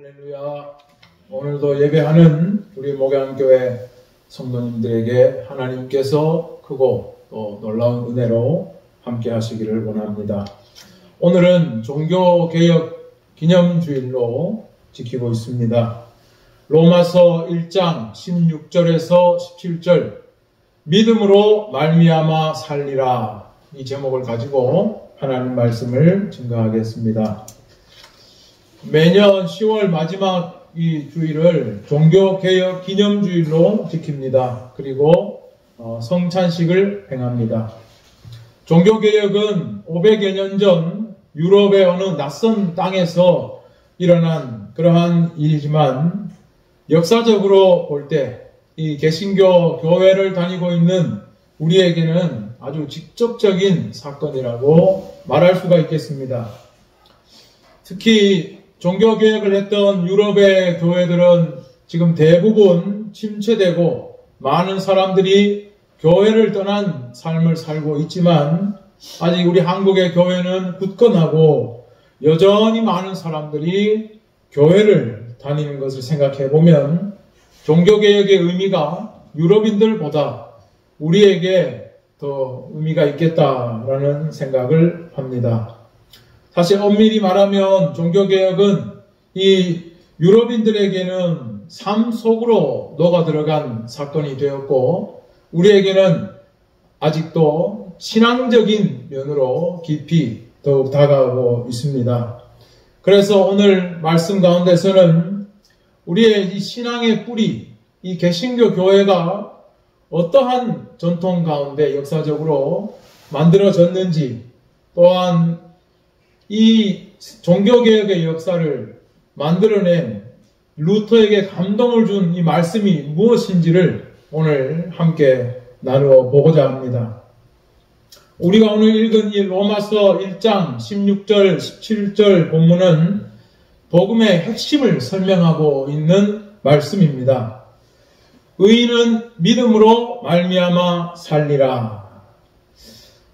할렐루야. 오늘도 예배하는 우리 목양교회 성도님들에게 하나님께서 크고 또 놀라운 은혜로 함께 하시기를 원합니다. 오늘은 종교개혁 기념주일로 지키고 있습니다. 로마서 1장 16절에서 17절 믿음으로 말미암아 살리라, 이 제목을 가지고 하나님 말씀을 증거하겠습니다. 매년 10월 마지막 이 주일을 종교개혁 기념주일로 지킵니다. 그리고 성찬식을 행합니다. 종교개혁은 500여 년 전 유럽의 어느 낯선 땅에서 일어난 그러한 일이지만, 역사적으로 볼 때 이 개신교 교회를 다니고 있는 우리에게는 아주 직접적인 사건이라고 말할 수가 있겠습니다. 특히 종교개혁을 했던 유럽의 교회들은 지금 대부분 침체되고 많은 사람들이 교회를 떠난 삶을 살고 있지만, 아직 우리 한국의 교회는 굳건하고 여전히 많은 사람들이 교회를 다니는 것을 생각해 보면 종교개혁의 의미가 유럽인들보다 우리에게 더 의미가 있겠다라는 생각을 합니다. 사실 엄밀히 말하면 종교개혁은 이 유럽인들에게는 삶 속으로 녹아 들어간 사건이 되었고, 우리에게는 아직도 신앙적인 면으로 깊이 더욱 다가오고 있습니다. 그래서 오늘 말씀 가운데서는 우리의 이 신앙의 뿌리, 이 개신교 교회가 어떠한 전통 가운데 역사적으로 만들어졌는지, 또한 이 종교개혁의 역사를 만들어낸 루터에게 감동을 준 이 말씀이 무엇인지를 오늘 함께 나누어 보고자 합니다. 우리가 오늘 읽은 이 로마서 1장 16절, 17절 본문은 복음의 핵심을 설명하고 있는 말씀입니다. 의인은 믿음으로 말미암아 살리라.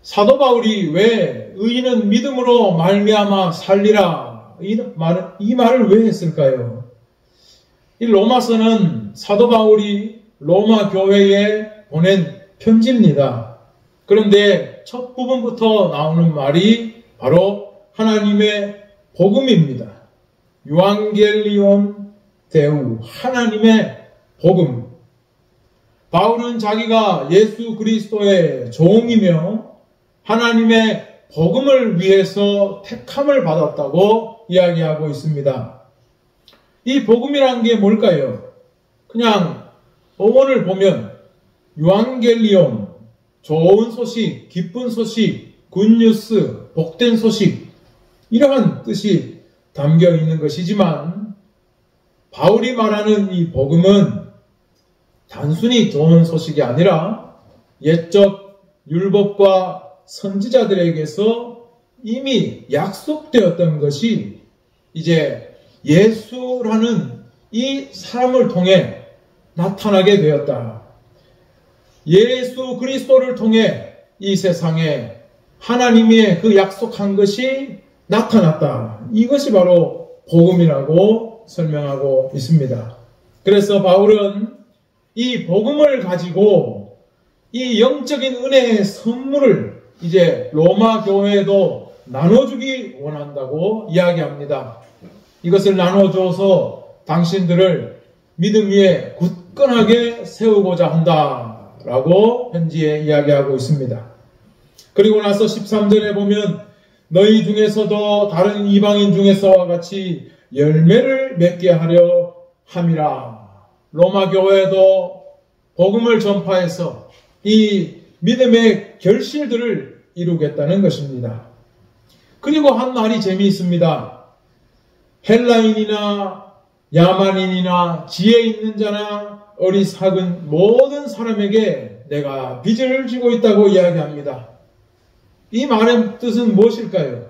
사도 바울이 왜 의인은 믿음으로 말미암아 살리라 이 말을 왜 했을까요? 이 로마서는 사도 바울이 로마 교회에 보낸 편지입니다. 그런데 첫 부분부터 나오는 말이 바로 하나님의 복음입니다. 유앙겔리온 데우, 하나님의 복음. 바울은 자기가 예수 그리스도의 종이며 하나님의 복음을 위해서 택함을 받았다고 이야기하고 있습니다. 이 복음이란 게 뭘까요? 그냥 어원을 보면 유앙겔리온, 좋은 소식, 기쁜 소식, 굿뉴스, 복된 소식, 이러한 뜻이 담겨 있는 것이지만, 바울이 말하는 이 복음은 단순히 좋은 소식이 아니라 옛적 율법과 선지자들에게서 이미 약속되었던 것이 이제 예수라는 이 사람을 통해 나타나게 되었다. 예수 그리스도를 통해 이 세상에 하나님의 그 약속한 것이 나타났다. 이것이 바로 복음이라고 설명하고 있습니다. 그래서 바울은 이 복음을 가지고 이 영적인 은혜의 선물을 이제 로마 교회에도 나눠주기 원한다고 이야기합니다. 이것을 나눠줘서 당신들을 믿음 위에 굳건하게 세우고자 한다라고 편지에 이야기하고 있습니다. 그리고 나서 13절에 보면 너희 중에서도 다른 이방인 중에서와 같이 열매를 맺게 하려 함이라. 로마 교회도 복음을 전파해서 이 믿음의 결실들을 이루겠다는 것입니다. 그리고 한 말이 재미있습니다. 헬라인이나 야만인이나 지혜 있는 자나 어리석은 모든 사람에게 내가 빚을 지고 있다고 이야기합니다. 이 말의 뜻은 무엇일까요?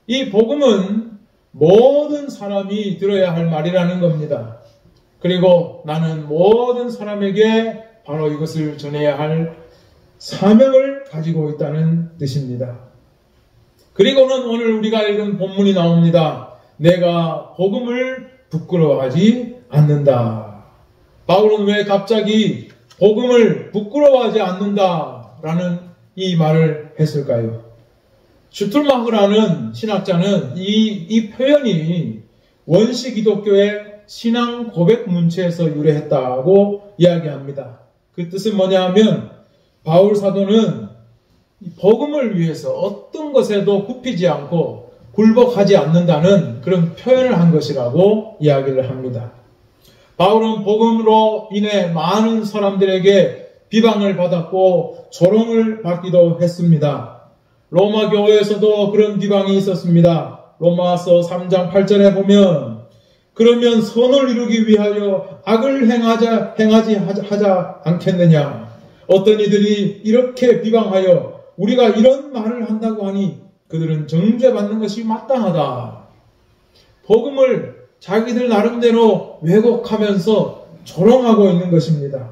이 복음은 모든 사람이 들어야 할 말이라는 겁니다. 그리고 나는 모든 사람에게 바로 이것을 전해야 할 사명을 가지고 있다는 뜻입니다. 그리고는 오늘 우리가 읽은 본문이 나옵니다. 내가 복음을 부끄러워하지 않는다. 바울은 왜 갑자기 복음을 부끄러워하지 않는다라는 이 말을 했을까요? 슈툴마흐라는 신학자는 이 표현이 원시 기독교의 신앙 고백 문체에서 유래했다고 이야기합니다. 그 뜻은 뭐냐 하면 바울 사도는 복음을 위해서 어떤 것에도 굽히지 않고 굴복하지 않는다는 그런 표현을 한 것이라고 이야기를 합니다. 바울은 복음으로 인해 많은 사람들에게 비방을 받았고 조롱을 받기도 했습니다. 로마 교회에서도 그런 비방이 있었습니다. 로마서 3장 8절에 보면 그러면 선을 이루기 위하여 악을 하자 않겠느냐. 어떤 이들이 이렇게 비방하여 우리가 이런 말을 한다고 하니 그들은 정죄받는 것이 마땅하다. 복음을 자기들 나름대로 왜곡하면서 조롱하고 있는 것입니다.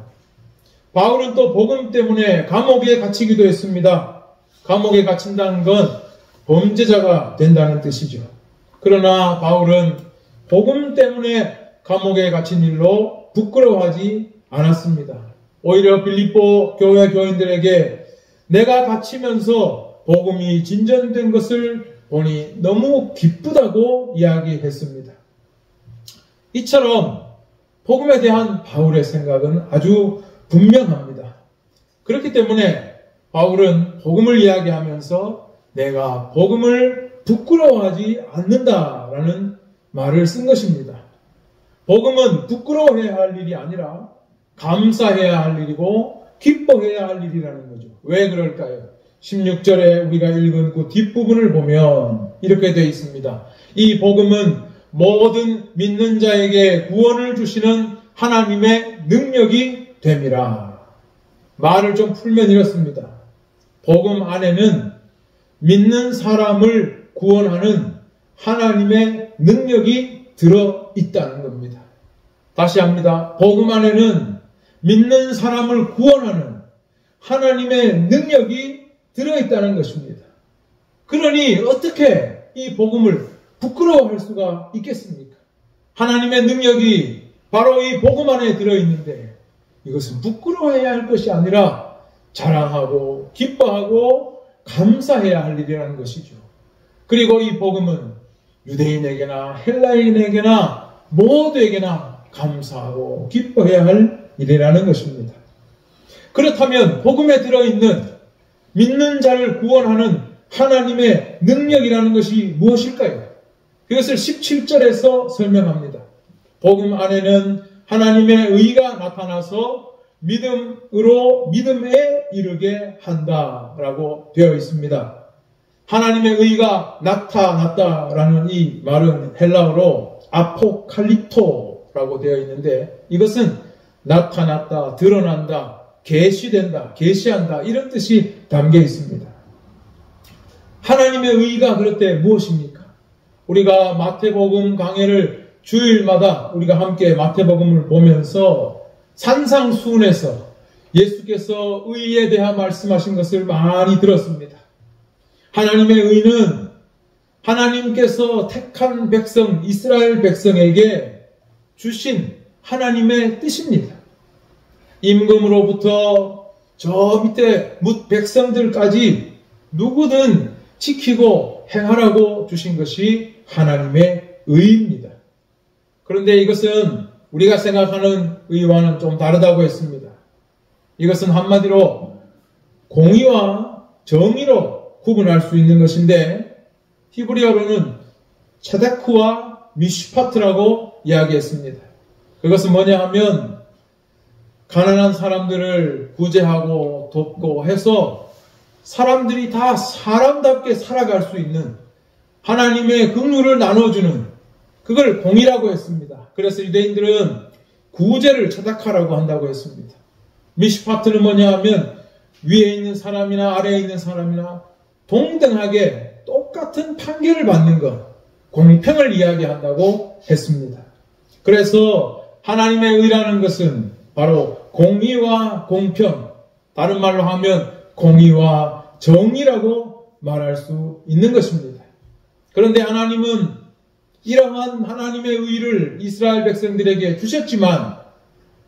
바울은 또 복음 때문에 감옥에 갇히기도 했습니다. 감옥에 갇힌다는 건 범죄자가 된다는 뜻이죠. 그러나 바울은 복음 때문에 감옥에 갇힌 일로 부끄러워하지 않았습니다. 오히려 빌립보 교회 교인들에게 내가 갇히면서 복음이 진전된 것을 보니 너무 기쁘다고 이야기했습니다. 이처럼 복음에 대한 바울의 생각은 아주 분명합니다. 그렇기 때문에 바울은 복음을 이야기하면서 내가 복음을 부끄러워하지 않는다라는 말을 쓴 것입니다. 복음은 부끄러워해야 할 일이 아니라 감사해야 할 일이고 기뻐해야 할 일이라는 거죠. 왜 그럴까요? 16절에 우리가 읽은 그 뒷부분을 보면 이렇게 되어 있습니다. 이 복음은 모든 믿는 자에게 구원을 주시는 하나님의 능력이 됨이라. 말을 좀 풀면 이렇습니다. 복음 안에는 믿는 사람을 구원하는 하나님의 능력이 들어있다는 겁니다. 다시 합니다. 복음 안에는 믿는 사람을 구원하는 하나님의 능력이 들어있다는 것입니다. 그러니 어떻게 이 복음을 부끄러워할 수가 있겠습니까? 하나님의 능력이 바로 이 복음 안에 들어있는데 이것은 부끄러워해야 할 것이 아니라 자랑하고 기뻐하고 감사해야 할 일이라는 것이죠. 그리고 이 복음은 유대인에게나 헬라인에게나 모두에게나 감사하고 기뻐해야 할 일이라는 것입니다. 그렇다면 복음에 들어있는 믿는 자를 구원하는 하나님의 능력이라는 것이 무엇일까요? 그것을 17절에서 설명합니다. 복음 안에는 하나님의 의가 나타나서 믿음으로 믿음에 이르게 한다라고 되어 있습니다. 하나님의 의가 나타났다라는 이 말은 헬라어로 아포칼립토라고 되어 있는데 이것은 나타났다, 드러난다, 계시된다, 계시한다 이런 뜻이 담겨 있습니다. 하나님의 의가 그럴 때 무엇입니까? 우리가 마태복음 강해를 주일마다 우리가 함께 마태복음을 보면서 산상수훈에서 예수께서 의에 대한 말씀하신 것을 많이 들었습니다. 하나님의 의는 하나님께서 택한 백성, 이스라엘 백성에게 주신 하나님의 뜻입니다. 임금으로부터 저 밑에 뭇 백성들까지 누구든 지키고 행하라고 주신 것이 하나님의 의입니다. 그런데 이것은 우리가 생각하는 의와는 좀 다르다고 했습니다. 이것은 한마디로 공의와 정의로 구분할 수 있는 것인데 히브리어로는 체데크와 미슈파트라고 이야기했습니다. 그것은 뭐냐 하면 가난한 사람들을 구제하고 돕고 해서 사람들이 다 사람답게 살아갈 수 있는 하나님의 긍휼을 나눠주는 그걸 공의라고 했습니다. 그래서 유대인들은 구제를 체다카라고 한다고 했습니다. 미슈파트는 뭐냐 하면 위에 있는 사람이나 아래에 있는 사람이나 동등하게 똑같은 판결을 받는 것, 공평을 이야기한다고 했습니다. 그래서 하나님의 의라는 것은 바로 공의와 공평, 다른 말로 하면 공의와 정의라고 말할 수 있는 것입니다. 그런데 하나님은 이러한 하나님의 의를 이스라엘 백성들에게 주셨지만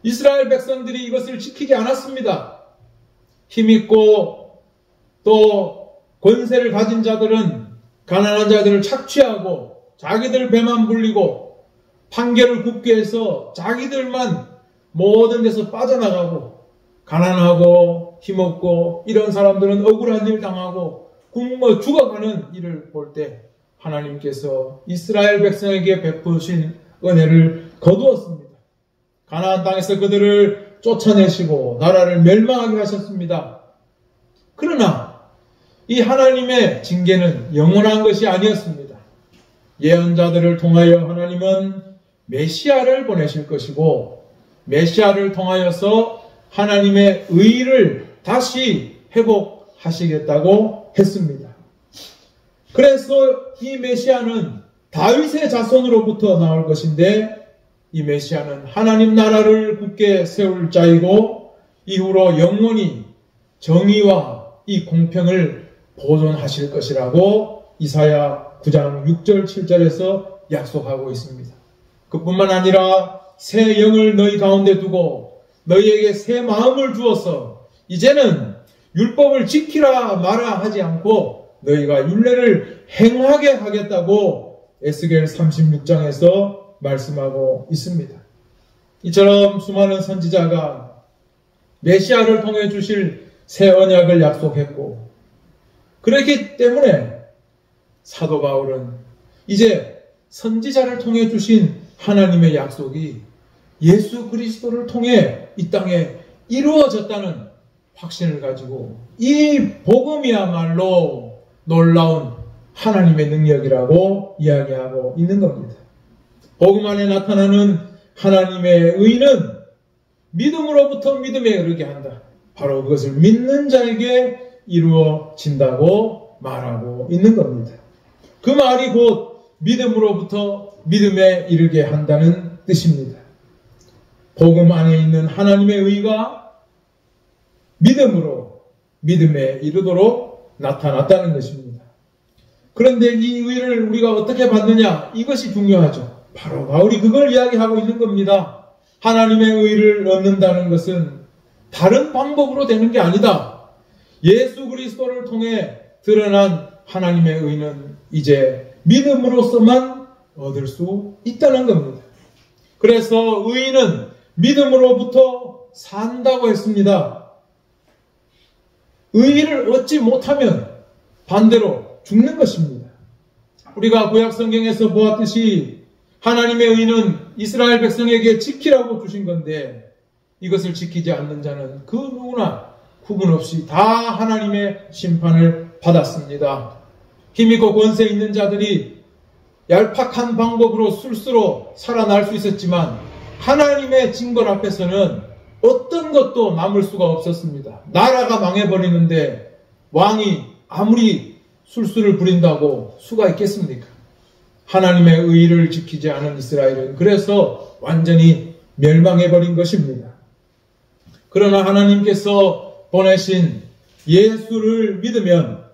이스라엘 백성들이 이것을 지키지 않았습니다. 힘있고 또 권세를 가진 자들은 가난한 자들을 착취하고 자기들 배만 불리고 판결을 굽게 해서 자기들만 모든 데서 빠져나가고 가난하고 힘없고 이런 사람들은 억울한 일 당하고 굶어 죽어가는 일을 볼 때 하나님께서 이스라엘 백성에게 베푸신 은혜를 거두었습니다. 가나안 땅에서 그들을 쫓아내시고 나라를 멸망하게 하셨습니다. 그러나 이 하나님의 징계는 영원한 것이 아니었습니다. 예언자들을 통하여 하나님은 메시아를 보내실 것이고 메시아를 통하여서 하나님의 의를 다시 회복하시겠다고 했습니다. 그래서 이 메시아는 다윗의 자손으로부터 나올 것인데 이 메시아는 하나님 나라를 굳게 세울 자이고 이후로 영원히 정의와 이 공평을 보존하실 것이라고 이사야 9장 6절 7절에서 약속하고 있습니다. 그뿐만 아니라 새 영을 너희 가운데 두고 너희에게 새 마음을 주어서 이제는 율법을 지키라 마라 하지 않고 너희가 율례를 행하게 하겠다고 에스겔 36장에서 말씀하고 있습니다. 이처럼 수많은 선지자가 메시아를 통해 주실 새 언약을 약속했고 그렇기 때문에 사도 바울은 이제 선지자를 통해 주신 하나님의 약속이 예수 그리스도를 통해 이 땅에 이루어졌다는 확신을 가지고 이 복음이야말로 놀라운 하나님의 능력이라고 이야기하고 있는 겁니다. 복음 안에 나타나는 하나님의 의는 믿음으로부터 믿음에 이르게 한다. 바로 그것을 믿는 자에게 이루어진다고 말하고 있는 겁니다. 그 말이 곧 믿음으로부터 믿음에 이르게 한다는 뜻입니다. 복음 안에 있는 하나님의 의가 믿음으로 믿음에 이르도록 나타났다는 것입니다. 그런데 이 의를 우리가 어떻게 받느냐? 이것이 중요하죠. 바로 바울이 그걸 이야기하고 있는 겁니다. 하나님의 의를 얻는다는 것은 다른 방법으로 되는 게 아니다. 예수 그리스도를 통해 드러난 하나님의 의는 이제 믿음으로서만 얻을 수 있다는 겁니다. 그래서 의인은 믿음으로부터 산다고 했습니다. 의의를 얻지 못하면 반대로 죽는 것입니다. 우리가 구약 성경에서 보았듯이 하나님의 의는 이스라엘 백성에게 지키라고 주신 건데 이것을 지키지 않는 자는 그 누구나 구분 없이 다 하나님의 심판을 받았습니다. 힘있고 권세 있는 자들이 얄팍한 방법으로 술수로 살아날 수 있었지만 하나님의 징벌 앞에서는 어떤 것도 남을 수가 없었습니다. 나라가 망해버리는데 왕이 아무리 술수를 부린다고 수가 있겠습니까? 하나님의 의를 지키지 않은 이스라엘은 그래서 완전히 멸망해버린 것입니다. 그러나 하나님께서 보내신 예수를 믿으면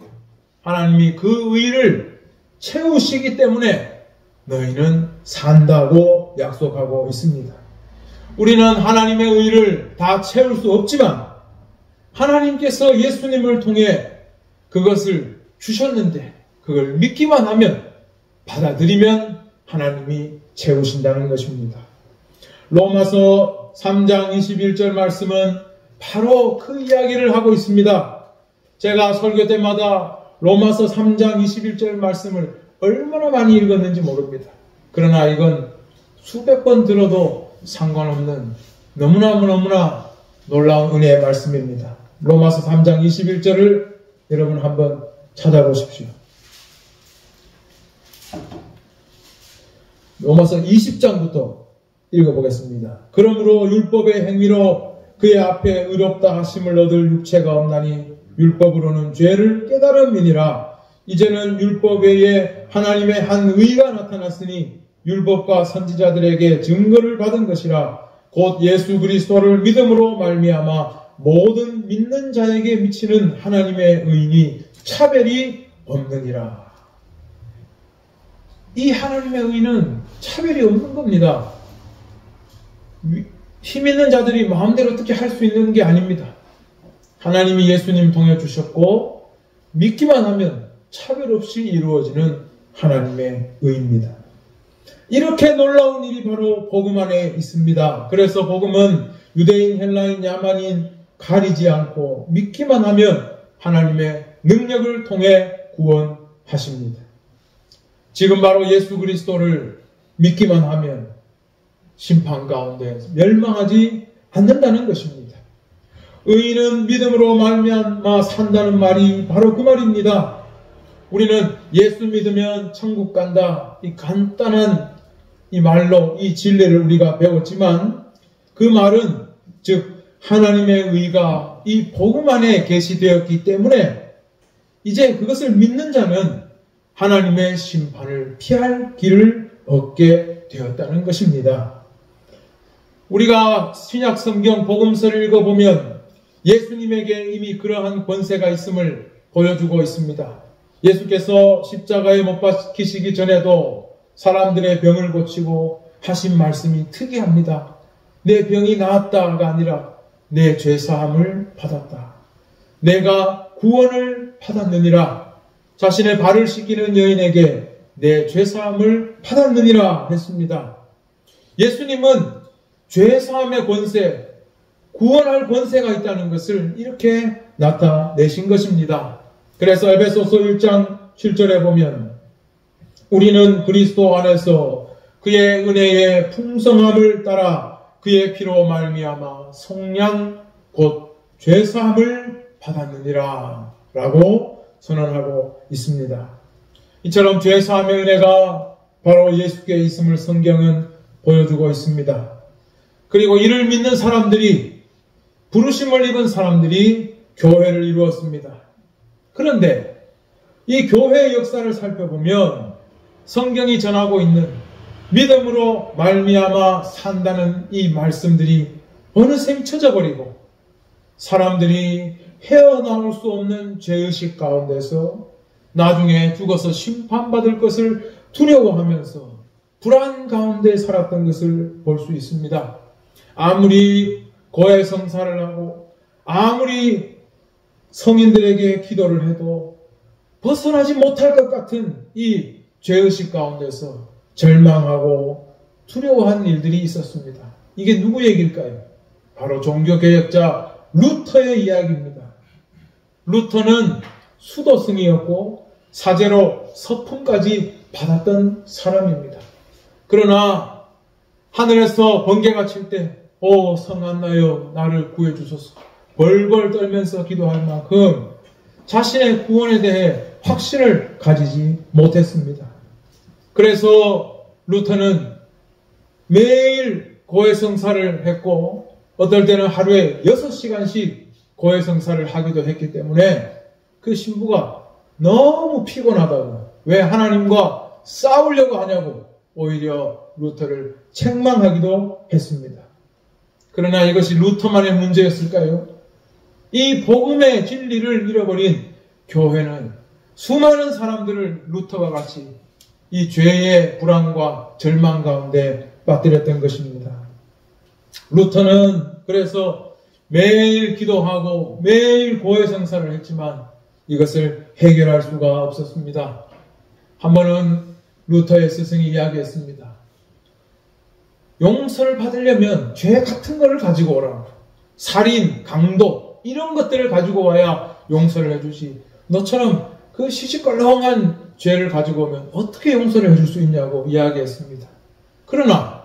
하나님이 그 의를 채우시기 때문에 너희는 산다고 약속하고 있습니다. 우리는 하나님의 의를 다 채울 수 없지만 하나님께서 예수님을 통해 그것을 주셨는데 그걸 믿기만 하면 받아들이면 하나님이 채우신다는 것입니다. 로마서 3장 21절 말씀은 바로 그 이야기를 하고 있습니다. 제가 설교 때마다 로마서 3장 21절 말씀을 얼마나 많이 읽었는지 모릅니다. 그러나 이건 수백 번 들어도 상관없는 너무나 놀라운 은혜의 말씀입니다. 로마서 3장 21절을 여러분 한번 찾아보십시오. 로마서 20장부터 읽어보겠습니다. 그러므로 율법의 행위로 그의 앞에 의롭다 하심을 얻을 육체가 없나니 율법으로는 죄를 깨달음이니라. 이제는 율법 외에 하나님의 한 의가 나타났으니 율법과 선지자들에게 증거를 받은 것이라. 곧 예수 그리스도를 믿음으로 말미암아 모든 믿는 자에게 미치는 하나님의 의니 차별이 없느니라. 이 하나님의 의는 차별이 없는 겁니다. 힘 있는 자들이 마음대로 어떻게 할 수 있는 게 아닙니다. 하나님이 예수님 통해 주셨고 믿기만 하면 차별 없이 이루어지는 하나님의 의입니다. 이렇게 놀라운 일이 바로 복음 안에 있습니다. 그래서 복음은 유대인, 헬라인, 야만인 가리지 않고 믿기만 하면 하나님의 능력을 통해 구원하십니다. 지금 바로 예수 그리스도를 믿기만 하면 심판 가운데 멸망하지 않는다는 것입니다. 의인은 믿음으로 말미암아 산다는 말이 바로 그 말입니다. 우리는 예수 믿으면 천국 간다, 이 간단한 이 말로 이 진리를 우리가 배웠지만 그 말은 즉 하나님의 의가 이 복음 안에 계시되었기 때문에 이제 그것을 믿는 자는 하나님의 심판을 피할 길을 얻게 되었다는 것입니다. 우리가 신약 성경 복음서를 읽어보면 예수님에게 이미 그러한 권세가 있음을 보여주고 있습니다. 예수께서 십자가에 못 박히시기 전에도 사람들의 병을 고치고 하신 말씀이 특이합니다. 내 병이 나았다가 아니라 내 죄사함을 받았다. 내가 구원을 받았느니라. 자신의 발을 씻기는 여인에게 내 죄사함을 받았느니라 했습니다. 예수님은 죄사함의 권세, 구원할 권세가 있다는 것을 이렇게 나타내신 것입니다. 그래서 에베소서 1장 7절에 보면 우리는 그리스도 안에서 그의 은혜의 풍성함을 따라 그의 피로 말미암아 속량 곧 죄사함을 받았느니라 라고 선언하고 있습니다. 이처럼 죄사함의 은혜가 바로 예수께 있음을 성경은 보여주고 있습니다. 그리고 이를 믿는 사람들이, 부르심을 입은 사람들이 교회를 이루었습니다. 그런데 이 교회의 역사를 살펴보면 성경이 전하고 있는 믿음으로 말미암아 산다는 이 말씀들이 어느새 잊혀져 버리고 사람들이 헤어나올 수 없는 죄의식 가운데서 나중에 죽어서 심판받을 것을 두려워하면서 불안 가운데 살았던 것을 볼 수 있습니다. 아무리 고해성사를 하고 아무리 성인들에게 기도를 해도 벗어나지 못할 것 같은 이 죄의식 가운데서 절망하고 두려워한 일들이 있었습니다. 이게 누구 얘기일까요? 바로 종교개혁자 루터의 이야기입니다. 루터는 수도승이었고 사제로 서품까지 받았던 사람입니다. 그러나 하늘에서 번개가 칠 때 오 성한나여 나를 구해주소서 벌벌 떨면서 기도할 만큼 자신의 구원에 대해 확신을 가지지 못했습니다. 그래서 루터는 매일 고해성사를 했고 어떨 때는 하루에 6시간씩 고해성사를 하기도 했기 때문에 그 신부가 너무 피곤하다고, 왜 하나님과 싸우려고 하냐고 오히려 루터를 책망하기도 했습니다. 그러나 이것이 루터만의 문제였을까요? 이 복음의 진리를 잃어버린 교회는 수많은 사람들을 루터와 같이 이 죄의 불안과 절망 가운데 빠뜨렸던 것입니다. 루터는 그래서 매일 기도하고 매일 고해성사를 했지만 이것을 해결할 수가 없었습니다. 한 번은 루터의 스승이 이야기했습니다. 용서를 받으려면 죄 같은 것을 가지고 오라. 살인, 강도 이런 것들을 가지고 와야 용서를 해주지. 너처럼 그 시시껄렁한 죄를 가지고 오면 어떻게 용서를 해줄 수 있냐고 이야기했습니다. 그러나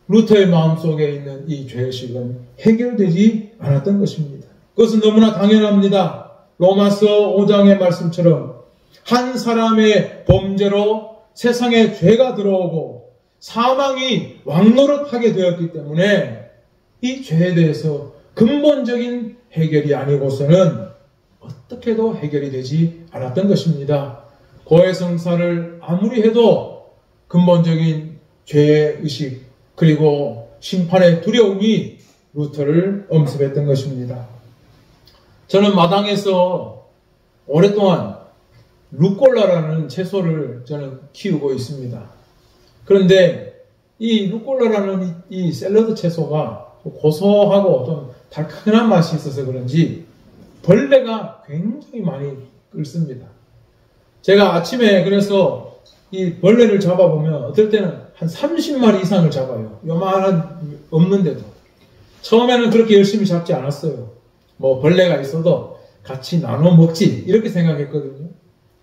루터의 마음속에 있는 이 죄의식은 해결되지 않았던 것입니다. 그것은 너무나 당연합니다. 로마서 5장의 말씀처럼 한 사람의 범죄로 세상에 죄가 들어오고 사망이 왕노릇하게 되었기 때문에 이 죄에 대해서 근본적인 해결이 아니고서는 어떻게도 해결이 되지 않았던 것입니다. 고해성사를 아무리 해도 근본적인 죄의 의식 그리고 심판의 두려움이 루터를 엄습했던 것입니다. 저는 마당에서 오랫동안 루꼴라라는 채소를 저는 키우고 있습니다. 그런데 이 루꼴라라는 이 샐러드 채소가 고소하고 좀 달큰한 맛이 있어서 그런지 벌레가 굉장히 많이 끓습니다. 제가 아침에 그래서 이 벌레를 잡아보면 어떨 때는 한 30마리 이상을 잡아요. 요만한 없는데도. 처음에는 그렇게 열심히 잡지 않았어요. 뭐 벌레가 있어도 같이 나눠 먹지 이렇게 생각했거든요.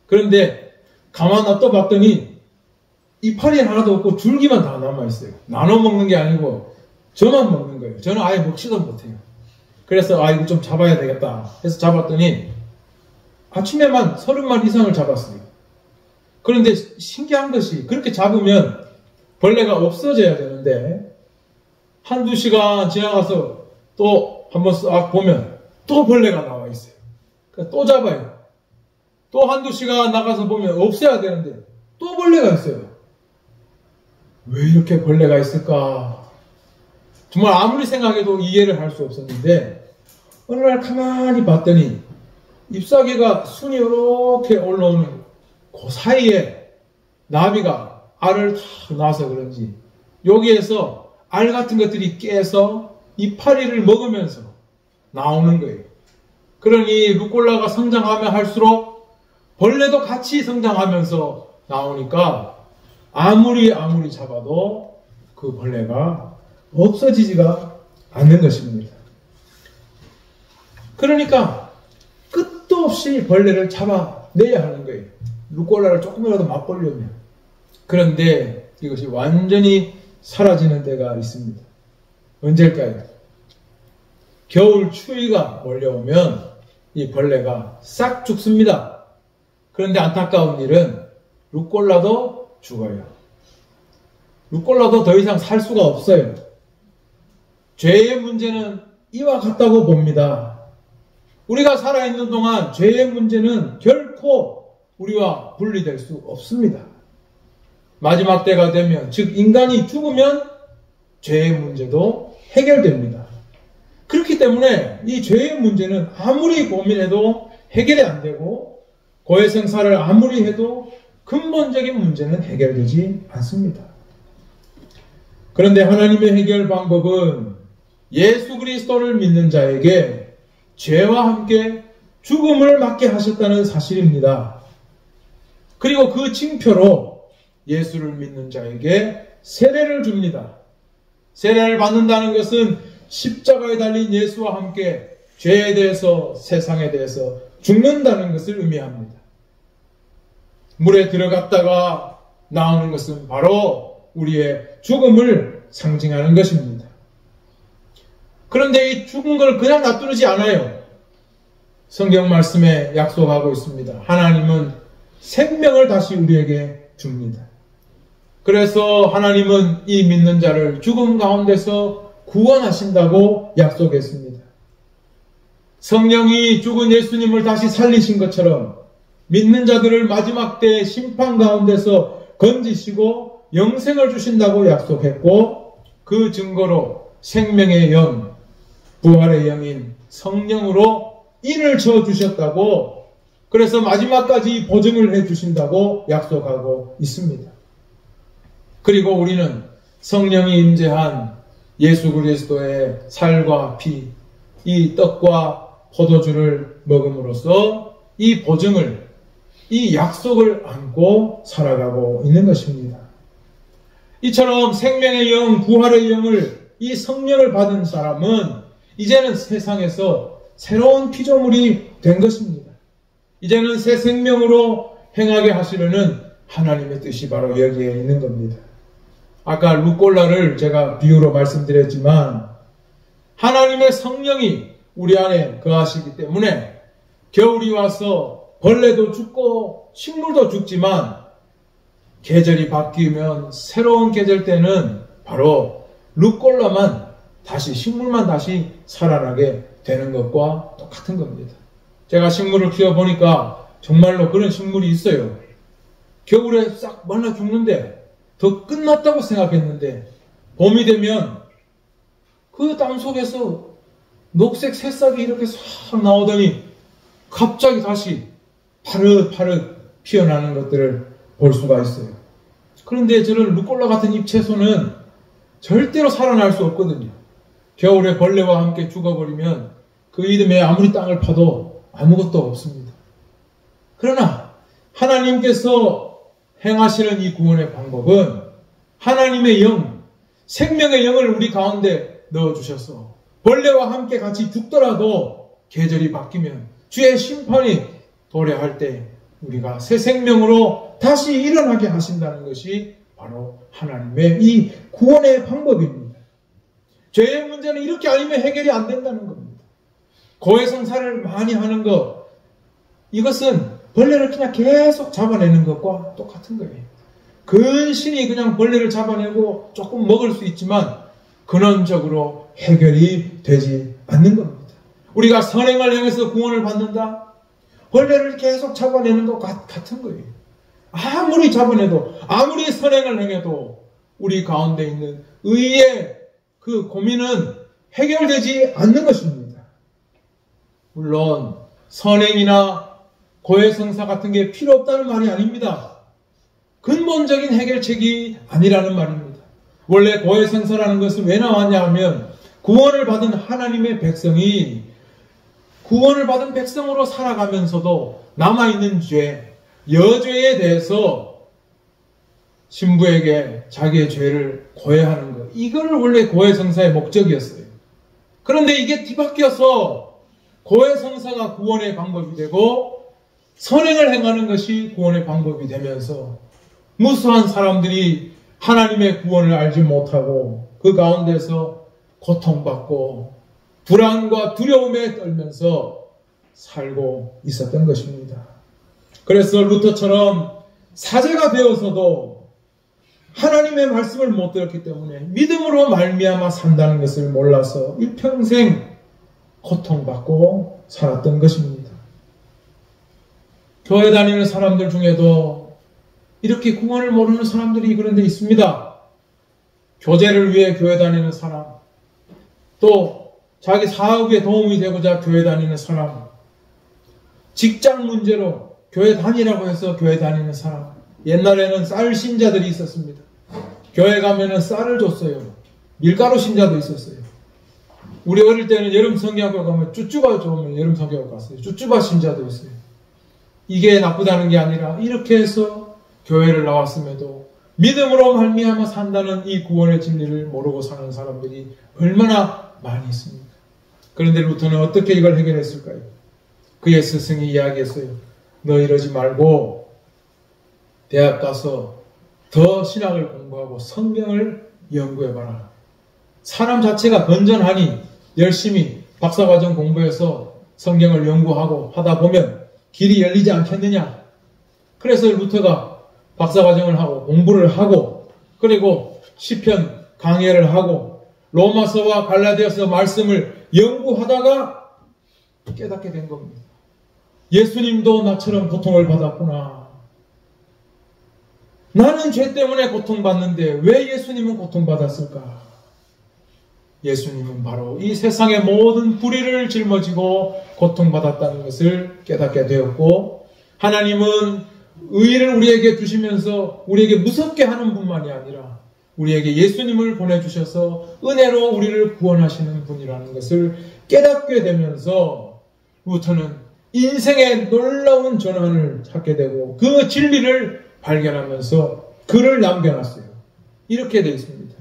그런데 가만 놔둬 봤더니 이파리 하나도 없고 줄기만 다 남아있어요. 나눠 먹는 게 아니고 저만 먹는 거예요. 저는 아예 먹지도 못해요. 그래서 이거 좀 잡아야 되겠다 해서 잡았더니 아침에만 30마리 이상을 잡았어요. 그런데 신기한 것이 그렇게 잡으면 벌레가 없어져야 되는데 한두 시간 지나가서 또 한번 싹 보면 또 벌레가 나와 있어요. 그러니까 또 잡아요. 또 한두 시간 나가서 보면 없애야 되는데 또 벌레가 있어요. 왜 이렇게 벌레가 있을까? 정말 아무리 생각해도 이해를 할 수 없었는데 어느 날 가만히 봤더니 잎사귀가 순이 이렇게 올라오는 그 사이에 나비가 알을 다 낳아서 그런지 여기에서 알 같은 것들이 깨서 이파리를 먹으면서 나오는 거예요. 그러니 루꼴라가 성장하면 할수록 벌레도 같이 성장하면서 나오니까 아무리 잡아도 그 벌레가 없어지지가 않는 것입니다. 그러니까 끝도 없이 벌레를 잡아내야 하는 거예요. 루꼴라를 조금이라도 맛보려면. 그런데 이것이 완전히 사라지는 때가 있습니다. 언제일까요? 겨울 추위가 몰려오면 이 벌레가 싹 죽습니다. 그런데 안타까운 일은 루꼴라도 죽어요. 루꼴라도 더 이상 살 수가 없어요. 죄의 문제는 이와 같다고 봅니다. 우리가 살아있는 동안 죄의 문제는 결코 우리와 분리될 수 없습니다. 마지막 때가 되면, 즉 인간이 죽으면 죄의 문제도 해결됩니다. 그렇기 때문에 이 죄의 문제는 아무리 고민해도 해결이 안 되고 고해성사를 아무리 해도 근본적인 문제는 해결되지 않습니다. 그런데 하나님의 해결 방법은 예수 그리스도를 믿는 자에게 죄와 함께 죽음을 맞게 하셨다는 사실입니다. 그리고 그 징표로 예수를 믿는 자에게 세례를 줍니다. 세례를 받는다는 것은 십자가에 달린 예수와 함께 죄에 대해서 세상에 대해서 죽는다는 것을 의미합니다. 물에 들어갔다가 나오는 것은 바로 우리의 죽음을 상징하는 것입니다. 그런데 이 죽은 걸 그냥 놔두지 않아요. 성경 말씀에 약속하고 있습니다. 하나님은 생명을 다시 우리에게 줍니다. 그래서 하나님은 이 믿는 자를 죽음 가운데서 구원하신다고 약속했습니다. 성령이 죽은 예수님을 다시 살리신 것처럼 믿는 자들을 마지막 때의 심판 가운데서 건지시고 영생을 주신다고 약속했고, 그 증거로 생명의 영, 부활의 영인 성령으로 인을 쳐주셨다고, 그래서 마지막까지 보증을 해주신다고 약속하고 있습니다. 그리고 우리는 성령이 임재한 예수 그리스도의 살과 피, 이 떡과 포도주를 먹음으로써 이 보증을, 이 약속을 안고 살아가고 있는 것입니다. 이처럼 생명의 영, 부활의 영을, 이 성령을 받은 사람은 이제는 세상에서 새로운 피조물이 된 것입니다. 이제는 새 생명으로 행하게 하시려는 하나님의 뜻이 바로 여기에 있는 겁니다. 아까 루꼴라를 제가 비유로 말씀드렸지만 하나님의 성령이 우리 안에 거하시기 때문에 겨울이 와서 벌레도 죽고 식물도 죽지만 계절이 바뀌면 새로운 계절 때는 바로 루꼴라만 다시, 식물만 다시 살아나게 되는 것과 똑같은 겁니다. 제가 식물을 키워보니까 정말로 그런 식물이 있어요. 겨울에 싹 말라 죽는데 더 끝났다고 생각했는데 봄이 되면 그 땅속에서 녹색 새싹이 이렇게 싹 나오더니 갑자기 다시 파릇파릇 피어나는 것들을 볼 수가 있어요. 그런데 저런 루꼴라 같은 잎채소는 절대로 살아날 수 없거든요. 겨울에 벌레와 함께 죽어버리면 그 이듬해 아무리 땅을 파도 아무것도 없습니다. 그러나 하나님께서 행하시는 이 구원의 방법은 하나님의 영, 생명의 영을 우리 가운데 넣어주셔서 벌레와 함께 같이 죽더라도 계절이 바뀌면 주의 심판이 도래할 때 우리가 새 생명으로 다시 일어나게 하신다는 것이 바로 하나님의 이 구원의 방법입니다. 죄의 문제는 이렇게 아니면 해결이 안 된다는 겁니다. 고해성사를 많이 하는 것, 이것은 벌레를 그냥 계속 잡아내는 것과 똑같은 거예요. 근신이 그냥 벌레를 잡아내고 조금 먹을 수 있지만 근원적으로 해결이 되지 않는 겁니다. 우리가 선행을 행해서 구원을 받는다? 벌레를 계속 잡아내는 것 같은 거예요. 아무리 잡아내도, 아무리 선행을 행해도 우리 가운데 있는 의의 그 고민은 해결되지 않는 것입니다. 물론 선행이나 고해성사 같은 게 필요 없다는 말이 아닙니다. 근본적인 해결책이 아니라는 말입니다. 원래 고해성사라는 것은 왜 나왔냐 하면 구원을 받은 하나님의 백성이 구원을 받은 백성으로 살아가면서도 남아있는 죄, 여죄에 대해서 신부에게 자기의 죄를 고해하는 것. 이걸 원래 고해성사의 목적이었어요. 그런데 이게 뒤바뀌어서 고해성사가 구원의 방법이 되고 선행을 행하는 것이 구원의 방법이 되면서 무수한 사람들이 하나님의 구원을 알지 못하고 그 가운데서 고통받고 불안과 두려움에 떨면서 살고 있었던 것입니다. 그래서 루터처럼 사제가 되어서도 하나님의 말씀을 못 들었기 때문에 믿음으로 말미암아 산다는 것을 몰라서 일평생 고통받고 살았던 것입니다. 교회 다니는 사람들 중에도 이렇게 구원을 모르는 사람들이 그런데 있습니다. 교제를 위해 교회 다니는 사람, 또 자기 사업에 도움이 되고자 교회 다니는 사람, 직장 문제로 교회 다니라고 해서 교회 다니는 사람. 옛날에는 쌀 신자들이 있었습니다. 교회 가면은 쌀을 줬어요. 밀가루 신자도 있었어요. 우리 어릴 때는 여름 성경학교 가면 쭈쭈바 좋으면 여름 성경학교 갔어요. 쭈쭈바 신자도 있어요. 이게 나쁘다는 게 아니라 이렇게 해서 교회를 나왔음에도 믿음으로 말미암아 산다는 이 구원의 진리를 모르고 사는 사람들이 얼마나 많이 있습니까? 그런데 루터는 어떻게 이걸 해결했을까요? 그의 스승이 이야기했어요. 너 이러지 말고 대학 가서 더 신학을 공부하고 성경을 연구해봐라. 사람 자체가 건전하니 열심히 박사과정 공부해서 성경을 연구하고 하다 보면 길이 열리지 않겠느냐. 그래서 루터가 박사과정을 하고 공부를 하고 그리고 시편 강해를 하고 로마서와 갈라디아서 말씀을 연구하다가 깨닫게 된 겁니다. 예수님도 나처럼 고통을 받았구나. 나는 죄 때문에 고통받는데 왜 예수님은 고통받았을까? 예수님은 바로 이 세상의 모든 불의를 짊어지고 고통받았다는 것을 깨닫게 되었고, 하나님은 의를 우리에게 주시면서 우리에게 무섭게 하는 분만이 아니라 우리에게 예수님을 보내주셔서 은혜로 우리를 구원하시는 분이라는 것을 깨닫게 되면서 루터는 인생의 놀라운 전환을 찾게 되고 그 진리를 발견하면서 글을 남겨놨어요. 이렇게 되어 있습니다.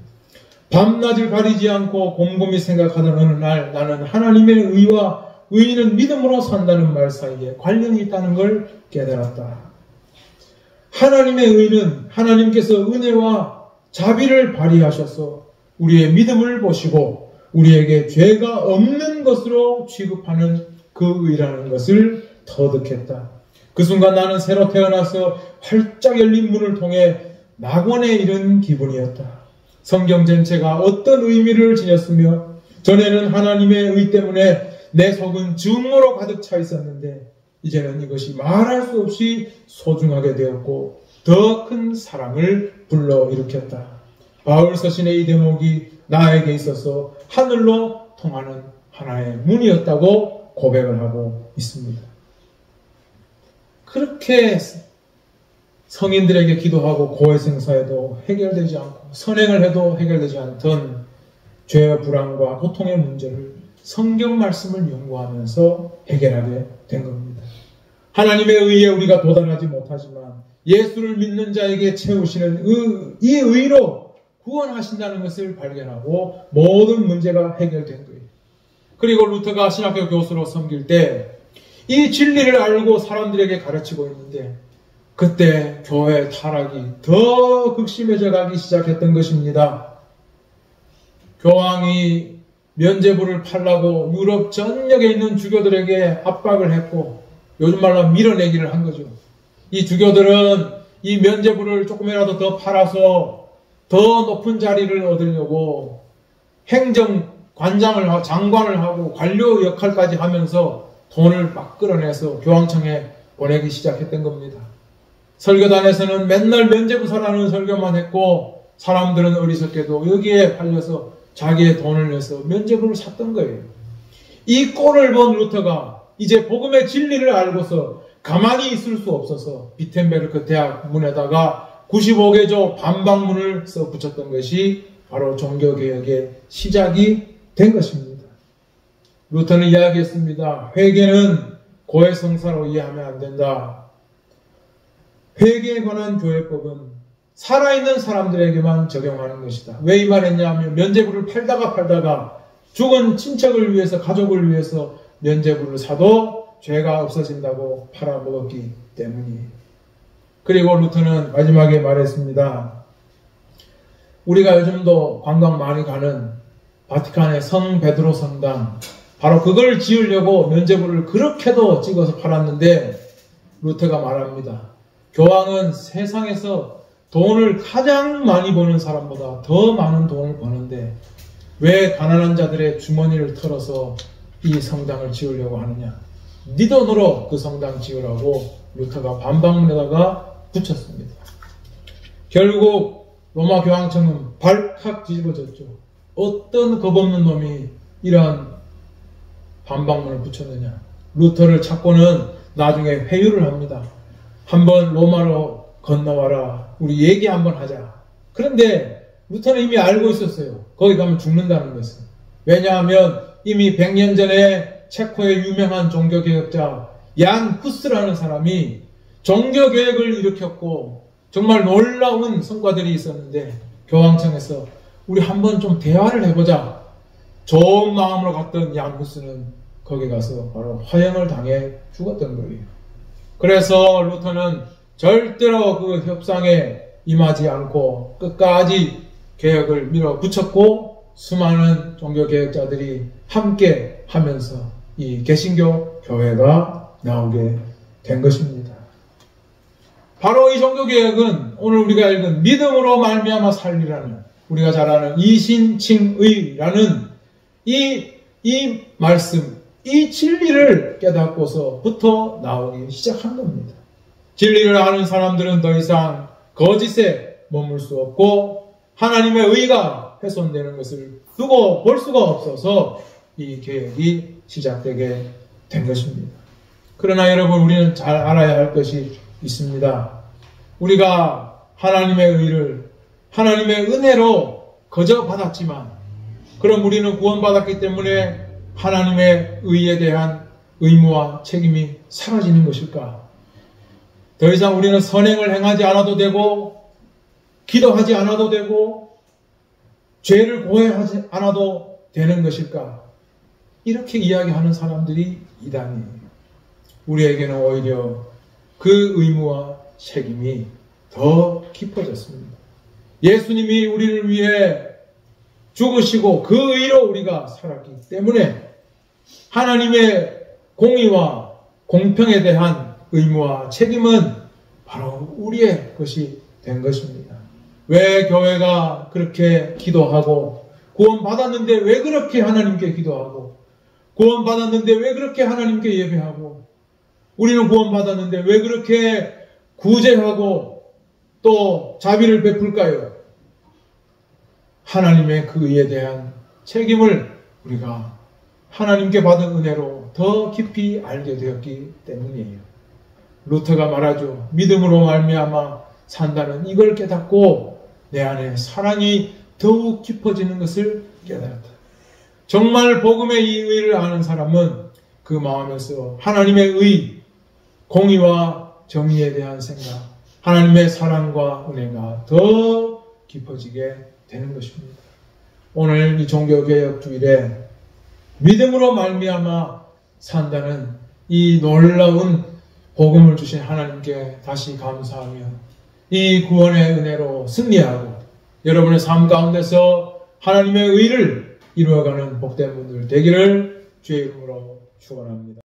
밤낮을 가리지 않고 곰곰이 생각하던 어느 날 나는 하나님의 의와 의인은 믿음으로 산다는 말 사이에 관련이 있다는 걸 깨달았다. 하나님의 의는 하나님께서 은혜와 자비를 발휘하셔서 우리의 믿음을 보시고 우리에게 죄가 없는 것으로 취급하는 그 의라는 것을 터득했다. 그 순간 나는 새로 태어나서 활짝 열린 문을 통해 낙원에 이른 기분이었다. 성경 전체가 어떤 의미를 지녔으며 전에는 하나님의 의 때문에 내 속은 증오로 가득 차 있었는데 이제는 이것이 말할 수 없이 소중하게 되었고 더 큰 사랑을 불러일으켰다. 바울 서신의 이 대목이 나에게 있어서 하늘로 통하는 하나의 문이었다고 고백을 하고 있습니다. 그렇게 성인들에게 기도하고 고해성사해도 해결되지 않고 선행을 해도 해결되지 않던 죄와 불안과 고통의 문제를 성경 말씀을 연구하면서 해결하게 된 겁니다. 하나님의 의에 우리가 도달하지 못하지만 예수를 믿는 자에게 채우시는 이 의로 구원하신다는 것을 발견하고 모든 문제가 해결된 거예요. 그리고 루터가 신학교 교수로 섬길 때 이 진리를 알고 사람들에게 가르치고 있는데 그때 교회 타락이 더 극심해져 가기 시작했던 것입니다. 교황이 면죄부를 팔라고 유럽 전역에 있는 주교들에게 압박을 했고 요즘 말로 밀어내기를 한 거죠. 이 주교들은 이 면죄부를 조금이라도 더 팔아서 더 높은 자리를 얻으려고 행정관장을 장관을 하고 관료 역할까지 하면서 돈을 막 끌어내서 교황청에 보내기 시작했던 겁니다. 설교단에서는 맨날 면죄부사라는 설교만 했고 사람들은 어리석게도 여기에 팔려서 자기의 돈을 내서 면죄부를 샀던 거예요. 이 꼴을 본 루터가 이제 복음의 진리를 알고서 가만히 있을 수 없어서 비텐베르크 대학 문에다가 95개조 반박문을 써 붙였던 것이 바로 종교개혁의 시작이 된 것입니다. 루터는 이야기했습니다. 회개는 고해성사로 이해하면 안 된다. 회개에 관한 교회법은 살아있는 사람들에게만 적용하는 것이다. 왜 이 말 했냐 하면 면죄부를 팔다가 죽은 친척을 위해서 가족을 위해서 면죄부를 사도 죄가 없어진다고 팔아먹었기 때문이에요. 그리고 루터는 마지막에 말했습니다. 우리가 요즘도 관광 많이 가는 바티칸의 성 베드로 성당 바로 그걸 지으려고 면죄부를 그렇게도 찍어서 팔았는데 루터가 말합니다. 교황은 세상에서 돈을 가장 많이 버는 사람보다 더 많은 돈을 버는데 왜 가난한 자들의 주머니를 털어서 이 성당을 지으려고 하느냐. 네 돈으로 그 성당 지으라고 루터가 반박문에다가 붙였습니다. 결국 로마 교황청은 발칵 뒤집어졌죠. 어떤 겁없는 놈이 이러한 반박문을 붙였느냐. 루터를 찾고는 나중에 회유를 합니다. 한번 로마로 건너와라. 우리 얘기 한번 하자. 그런데 루터는 이미 알고 있었어요. 거기 가면 죽는다는 것을. 왜냐하면 이미 100년 전에 체코의 유명한 종교개혁자 얀 후스라는 사람이 종교개혁을 일으켰고 정말 놀라운 성과들이 있었는데 교황청에서 우리 한번 좀 대화를 해보자. 좋은 마음으로 갔던 얀 후스는 거기 가서 바로 화형을 당해 죽었던 거예요. 그래서 루터는 절대로 그 협상에 임하지 않고 끝까지 개혁을 밀어붙였고 수많은 종교개혁자들이 함께 하면서 이 개신교 교회가 나오게 된 것입니다. 바로 이 종교개혁은 오늘 우리가 읽은 믿음으로 말미암아 살리라는 우리가 잘 아는 이신칭의라는 이 말씀, 이 진리를 깨닫고서부터 나오기 시작한 겁니다. 진리를 아는 사람들은 더 이상 거짓에 머물 수 없고 하나님의 의가 훼손되는 것을 두고 볼 수가 없어서 이 개혁이 시작되게 된 것입니다. 그러나 여러분 우리는 잘 알아야 할 것이 있습니다. 우리가 하나님의 의를 하나님의 은혜로 거저 받았지만 그럼 우리는 구원받았기 때문에 하나님의 의에 대한 의무와 책임이 사라지는 것일까? 더 이상 우리는 선행을 행하지 않아도 되고 기도하지 않아도 되고 죄를 고해하지 않아도 되는 것일까? 이렇게 이야기하는 사람들이 이단이에요. 우리에게는 오히려 그 의무와 책임이 더 깊어졌습니다. 예수님이 우리를 위해 죽으시고 그 의로 우리가 살았기 때문에 하나님의 공의와 공평에 대한 의무와 책임은 바로 우리의 것이 된 것입니다. 왜 교회가 그렇게 기도하고 구원받았는데 왜 그렇게 하나님께 기도하고 구원받았는데 왜 그렇게 하나님께 예배하고 우리는 구원받았는데 왜 그렇게 구제하고 또 자비를 베풀까요? 하나님의 그 의에 대한 책임을 우리가 하나님께 받은 은혜로 더 깊이 알게 되었기 때문이에요. 루터가 말하죠. 믿음으로 말미암아 산다는 이걸 깨닫고 내 안에 사랑이 더욱 깊어지는 것을 깨달았다. 정말 복음의 이 의를 아는 사람은 그 마음에서 하나님의 의, 공의와 정의에 대한 생각, 하나님의 사랑과 은혜가 더 깊어지게 되는 것입니다. 오늘 이 종교개혁 주일에 믿음으로 말미암아 산다는 이 놀라운 복음을 주신 하나님께 다시 감사하며 이 구원의 은혜로 승리하고 여러분의 삶 가운데서 하나님의 의를 이루어가는 복된 분들 되기를 주의 이름으로 축원합니다.